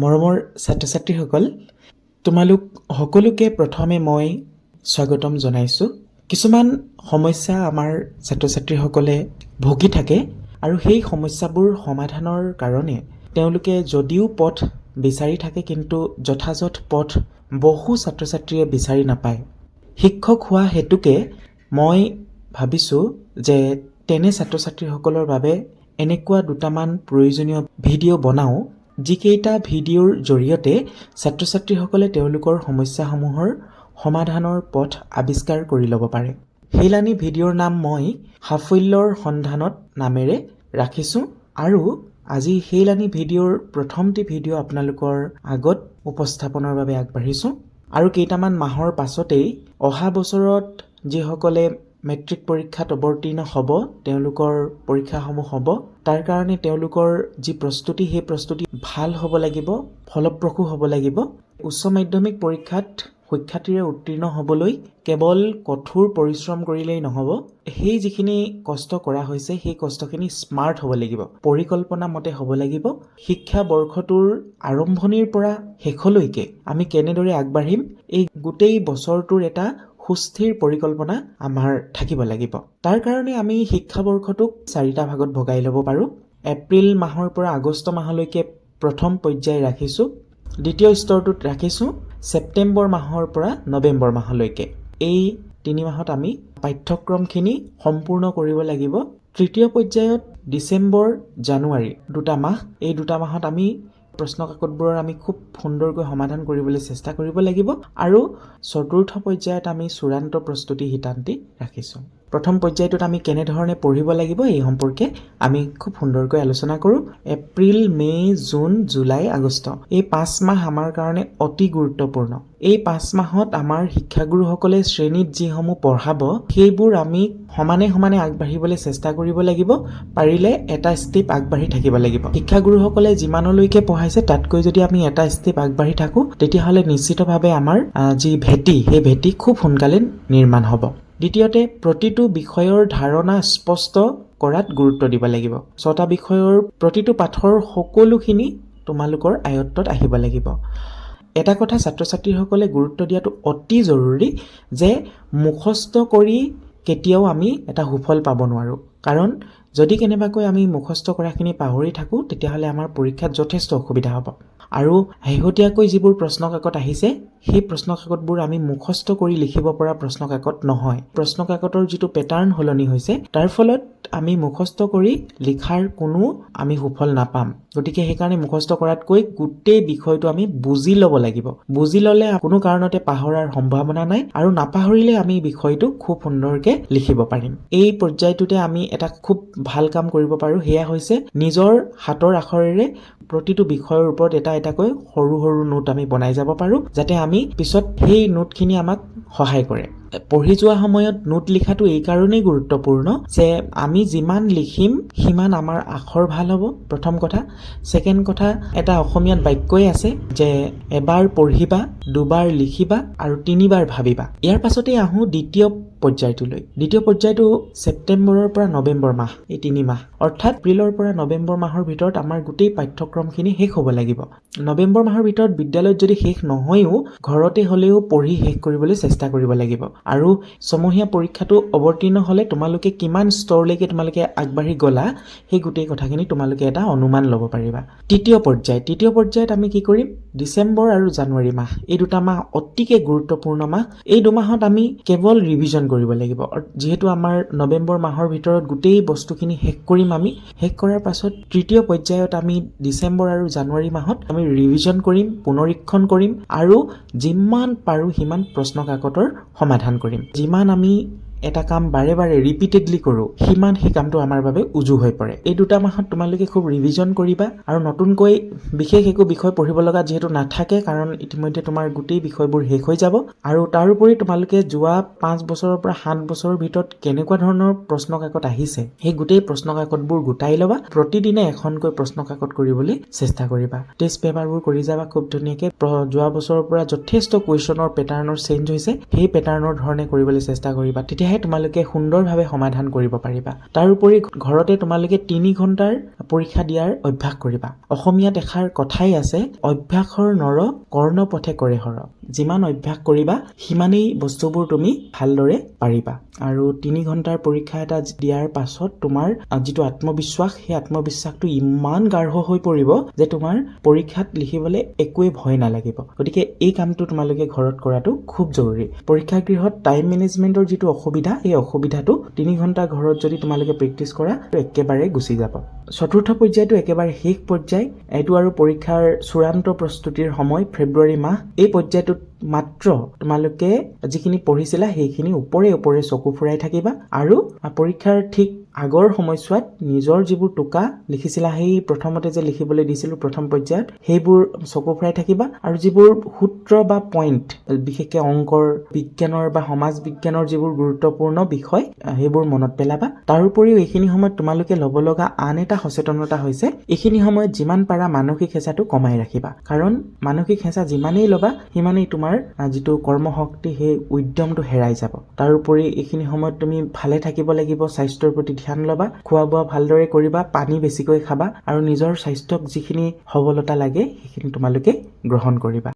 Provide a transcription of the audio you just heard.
মৰমৰ ছাত্ৰ-ছাত্ৰীসকল, তোমালোক সকলোকে প্ৰথমে মই স্বাগতম জনাইছোঁ। কিছুমান সমস্যা আমাৰ ছাত্ৰ-ছাত্ৰীসকলে ভুগি থাকে আৰু সেই সমস্যাবোৰ সমাধানৰ কাৰণে তেওঁলোকে যদিও পথ বিচাৰি থাকে কিন্তু যথাযথ পথ বহু ছাত্ৰ-ছাত্ৰীয়ে বিচাৰি নাপায়। শিক্ষক হোৱা হেতুকে মই ভাবিছোঁ যে তেনে ছাত্ৰ-ছাত্ৰীসকলৰ বাবে এনেকুৱা দুটামান প্ৰয়োজনীয় ভিডিঅ' বনাওঁ, যিকেইটা ভিডিঅ'ৰ জৰিয়তে ছাত্ৰ-ছাত্ৰীসকলে তেওঁলোকৰ সমস্যাসমূহৰ সমাধানৰ পথ আৱিষ্কাৰ কৰি ল'ব পাৰে। সেইলানি ভিডিঅ'ৰ নাম মই সাফল্যৰ সন্ধানত নামেৰে ৰাখিছোঁ আৰু আজি সেইলানি ভিডিঅ'ৰ প্ৰথমটি ভিডিঅ' আপোনালোকৰ আগত উপস্থাপনৰ বাবে আগবাঢ়িছোঁ। আৰু কেইটামান মাহৰ পাছতেই অহা বছৰত যিসকলে মেট্ৰিক পৰীক্ষাত অৱতীৰ্ণ হ'ব, তেওঁলোকৰ পৰীক্ষাসমূহ হ'ব, তাৰ কাৰণে তেওঁলোকৰ যি প্ৰস্তুতি, সেই প্ৰস্তুতি ভাল হ'ব লাগিব, ফলপ্ৰসূ হ'ব লাগিব। উচ্চ মাধ্যমিক পৰীক্ষাত সুখ্যাতিৰে উত্তীৰ্ণ হ'বলৈ কেৱল কঠোৰ পৰিশ্ৰম কৰিলেই নহ'ব, সেই যিখিনি কষ্ট কৰা হৈছে সেই কষ্টখিনি স্মাৰ্ট হ'ব লাগিব, পৰিকল্পনা মতে হ'ব লাগিব। শিক্ষা বৰ্ষটোৰ আৰম্ভণিৰ পৰা শেষলৈকে আমি কেনেদৰে আগবাঢ়িম, এই গোটেই বছৰটোৰ এটা সুস্থিৰ পৰিকল্পনা আমাৰ থাকিব লাগিব। তাৰ কাৰণে আমি শিক্ষাবৰ্ষটোক 4টা ভাগত ভগাই ল'ব পাৰোঁ। এপ্ৰিল মাহৰ পৰা আগষ্ট মাহলৈকে প্ৰথম পৰ্যায় ৰাখিছোঁ, দ্বিতীয় স্তৰটোত ৰাখিছোঁ ছেপ্টেম্বৰ মাহৰ পৰা নৱেম্বৰ মাহলৈকে। এই 3 মাহত আমি পাঠ্যক্ৰমখিনি সম্পূৰ্ণ কৰিব লাগিব। তৃতীয় পৰ্যায়ত ডিচেম্বৰ, জানুৱাৰী 2টা মাহ, এই 2টা মাহত আমি প্ৰশ্ন কাকতবোৰৰ আমি খুব সুন্দৰকৈ সমাধান কৰিবলৈ চেষ্টা কৰিব লাগিব আৰু চতুৰ্থ পৰ্যায়ত আমি চূড়ান্ত প্ৰস্তুতি শিতান্তি ৰাখিছোঁ। প্ৰথম পৰ্যায়টোত আমি কেনেধৰণে পঢ়িব লাগিব এই সম্পৰ্কে আমি খুব সুন্দৰকৈ আলোচনা কৰোঁ। এপ্ৰিল, মে', জুন, জুলাই, আগষ্ট, এই 5 মাহ আমাৰ কাৰণে অতি গুৰুত্বপূৰ্ণ। এই 5 মাহত আমাৰ শিক্ষাগুৰুসকলে শ্ৰেণীত যিসমূহ পঢ়াব, সেইবোৰ আমি সমানে সমানে আগবাঢ়িবলৈ চেষ্টা কৰিব লাগিব, পাৰিলে এটা ষ্টেপ আগবাঢ়ি থাকিব লাগিব। শিক্ষাগুৰুসকলে যিমানলৈকে পঢ়াইছে তাতকৈ যদি আমি এটা ষ্টেপ আগবাঢ়ি থাকোঁ, তেতিয়াহ'লে নিশ্চিতভাৱে আমাৰ যি ভেটি, সেই ভেটি খুব সোনকালে নিৰ্মাণ হ'ব। দ্বিতীয়তে, প্ৰতিটো বিষয়ৰ ধাৰণা স্পষ্ট কৰাত গুৰুত্ব দিব লাগিব। 6টা বিষয়ৰ প্ৰতিটো পাঠৰ সকলোখিনি তোমালোকৰ আয়ত্তত আহিব লাগিব। এটা কথা ছাত্ৰ-ছাত্ৰীসকলে গুৰুত্ব দিয়াটো অতি জৰুৰী যে মুখস্থ কৰি কেতিয়াও আমি এটা সুফল পাব নোৱাৰোঁ। কাৰণ যদি কেনেবাকৈ আমি মুখস্থ কৰাখিনি পাহৰি থাকোঁ, তেতিয়াহ'লে আমাৰ পৰীক্ষাত যথেষ্ট অসুবিধা হ'ব। আৰু শেহতীয়াকৈ যিবোৰ প্ৰশ্ন কাকত আহিছে, সেই প্ৰশ্ন কাকতবোৰ আমি মুখস্থ কৰি লিখিব পৰা প্ৰশ্ন কাকত নহয়। প্ৰশ্ন কাকতৰ যিটো পেটাৰ্ণ সলনি হৈছে, তাৰ ফলত আমি মুখস্থ কৰি লিখাৰ কোনো আমি সুফল নাপাম। গতিকে সেইকাৰণে মুখস্থ কৰাতকৈ গোটেই বিষয়টো আমি বুজি ল'ব লাগিব। বুজি ল'লে কোনো কাৰণতে পাহৰাৰ সম্ভাৱনা নাই আৰু নাপাহৰিলে আমি বিষয়টো খুব সুন্দৰকৈ লিখিব পাৰিম। এই পৰ্যায়টোতে আমি এটা খুব ভাল কাম কৰিব পাৰোঁ, সেয়া হৈছে নিজৰ হাতৰ আখৰেৰে প্ৰতিটো বিষয়ৰ ওপৰত এটা এটাকৈ সৰু সৰু নোট আমি বনাই যাব পাৰোঁ, যাতে আমি পিছত সেই নোটখিনি আমাক সহায় কৰে। পঢ়ি যোৱা সময়ত নোট লিখাটো এই কাৰণেই গুৰুত্বপূৰ্ণ যে আমি যিমান লিখিম সিমান আমাৰ আখৰ ভাল হ'ব, প্ৰথম কথা। ছেকেণ্ড কথা, এটা অসমীয়াত বাক্যই আছে যে এবাৰ পঢ়িবা, দুবাৰ লিখিবা আৰু 3বাৰ ভাবিবা। ইয়াৰ পাছতেই আহোঁ দ্বিতীয় পৰ্যায়টোলৈ। দ্বিতীয় পৰ্যায়টো ছেপ্টেম্বৰৰ পৰা নৱেম্বৰ মাহ, এই 3 মাহ, অৰ্থাৎ এপ্ৰিলৰ পৰা নৱেম্বৰ মাহৰ ভিতৰত আমাৰ গোটেই পাঠ্যক্ৰমখিনি শেষ হ'ব লাগিব। নৱেম্বৰ মাহৰ ভিতৰত বিদ্যালয়ত যদি শেষ নহয়ও, ঘৰতে হ'লেও পঢ়ি শেষ কৰিবলৈ চেষ্টা কৰিব লাগিব। আৰু ছমহীয়া পৰীক্ষাটো অৱতীৰ্ণ হ'লে তোমালোকে কিমান স্তৰলৈকে তোমালোকে আগবাঢ়ি গ'লা, সেই গোটেই কথাখিনি তোমালোকে এটা অনুমান ল'ব পাৰিবা। তৃতীয় পৰ্যায়ত আমি কি কৰিম? ডিচেম্বৰ আৰু জানুৱাৰী মাহ, এই 2টা মাহ অতিকে গুৰুত্বপূৰ্ণ মাহ। এই 2 মাহত আমি কেৱল ৰিভিজন কৰিব লাগিব। যিহেতু আমাৰ নৱেম্বৰ মাহৰ ভিতৰত গোটেই বস্তুখিনি শেষ কৰিম, আমি শেষ কৰাৰ পাছত তৃতীয় পৰ্যায়ত আমি ডিচেম্বৰ আৰু জানুৱাৰী মাহত আমি ৰিভিজন কৰিম, পুনৰীক্ষণ কৰিম আৰু যিমান পাৰোঁ সিমান প্ৰশ্ন কাকতৰ সমাধান কৰিম। যিমান আমি এটা কাম বাৰে বাৰে ৰিপিটেডলি কৰোঁ, সিমান সেই কামটো আমাৰ বাবে উজু হৈ পৰে। এই 2টা মাহত তোমালোকে খুব ৰিভিজন কৰিবা আৰু নতুনকৈ বিশেষ একো বিষয় পঢ়িব লগা যিহেতু নাথাকে, কাৰণ ইতিমধ্যে তোমাৰ গোটেই বিষয়বোৰ শেষ হৈ যাব। আৰু তাৰোপৰি তোমালোকে যোৱা 5 বছৰৰ পৰা 7 বছৰৰ ভিতৰত কেনেকুৱা ধৰণৰ প্ৰশ্ন কাকত আহিছে, সেই গোটেই প্ৰশ্ন কাকতবোৰ গোটাই ল'বা। প্ৰতিদিনে এখনকৈ প্ৰশ্ন কাকত কৰিবলৈ চেষ্টা কৰিবা। টেষ্ট পেপাৰবোৰ কৰি যাবা খুব ধুনীয়াকৈ। যোৱা বছৰৰ পৰা যথেষ্ট কুৱেশ্যনৰ পেটাৰ্ণৰ চেঞ্জ হৈছে, সেই পেটাৰ্ণৰ ধৰণে কৰিবলৈ চেষ্টা কৰিবা। তেতিয়া তেতিয়াহে তোমালোকে সুন্দৰভাৱে সমাধান কৰিব পাৰিবা। তাৰোপৰি ঘৰতে তোমালোকে 3 ঘণ্টাৰ পৰীক্ষা দিয়াৰ অভ্যাস কৰিবা। অসমীয়াত এষাৰ কথাই আছে, অভ্যাসৰ নৰ কৰ্ণপথে কৰে হৰ। যিমান অভ্যাস কৰিবা সিমানেই বস্তুবোৰ তুমি ভালদৰে পাৰিবা। আৰু 3 ঘণ্টাৰ পৰীক্ষা এটা দিয়াৰ পাছত তোমাৰ যিটো আত্মবিশ্বাস, সেই আত্মবিশ্বাসটো ইমান গাঢ় হৈ পৰিব যে তোমাৰ পৰীক্ষাত লিখিবলৈ একোৱে ভয় নালাগিব। গতিকে এই কামটো তোমালোকে ঘৰত কৰাটো খুব জৰুৰী। পৰীক্ষা গৃহত টাইম মেনেজমেন্টৰ যিটো অসুবিধা, এই অসুবিধাটো 3 ঘণ্টা ঘৰত যদি তোমালোকে প্ৰেক্টিচ কৰা একেবাৰে গুচি যাব। চতুৰ্থ পৰ্যায়টো একেবাৰে শেষ পৰ্যায়। এইটো আৰু পৰীক্ষাৰ চূড়ান্ত প্ৰস্তুতিৰ সময়, ফেব্ৰুৱাৰী মাহ। এই পৰ্যায়টোত মাত্ৰ তোমালোকে যিখিনি পঢ়িছিলা সেইখিনি ওপৰে ওপৰে চকু ফুৰাই থাকিবা আৰু পৰীক্ষাৰ ঠিক আগৰ সময়ছোৱাত নিজৰ যিবোৰ টোকা লিখিছিলা, সেই প্ৰথমতে যে লিখিবলৈ দিছিলো প্ৰথম পৰ্যায়ত, সেইবোৰ চকু ফুৰাই থাকিবা আৰু যিবোৰ সূত্ৰ বা পইণ্ট, বিশেষকৈ অংকৰ, বিজ্ঞানৰ বা সমাজ বিজ্ঞানৰ যিবোৰ গুৰুত্বপূৰ্ণ বিষয়, সেইবোৰ মনত পেলাবা। তাৰোপৰিও এইখিনি সময়ত তোমালোকে ল'ব লগা আন এটা সচেতনতা হৈছে, এইখিনি সময়ত যিমান পাৰা মানসিক হেঁচাটো কমাই ৰাখিবা। কাৰণ মানসিক হেঁচা যিমানেই ল'বা সিমানেই তোমাৰ যিটো কৰ্মশক্তি, সেই উদ্যমটো হেৰাই যাব। তাৰোপৰি এইখিনি সময়ত তুমি ভালে থাকিব লাগিব, স্বাস্থ্যৰ প্ৰতি ধ্যান ল'বা, খোৱা বোৱা ভালদৰে কৰিবা, পানী বেছিকৈ খাবা আৰু নিজৰ স্বাস্থ্যক যিখিনি সবলতা লাগে সেইখিনি তোমালোকে গ্ৰহণ কৰিবা।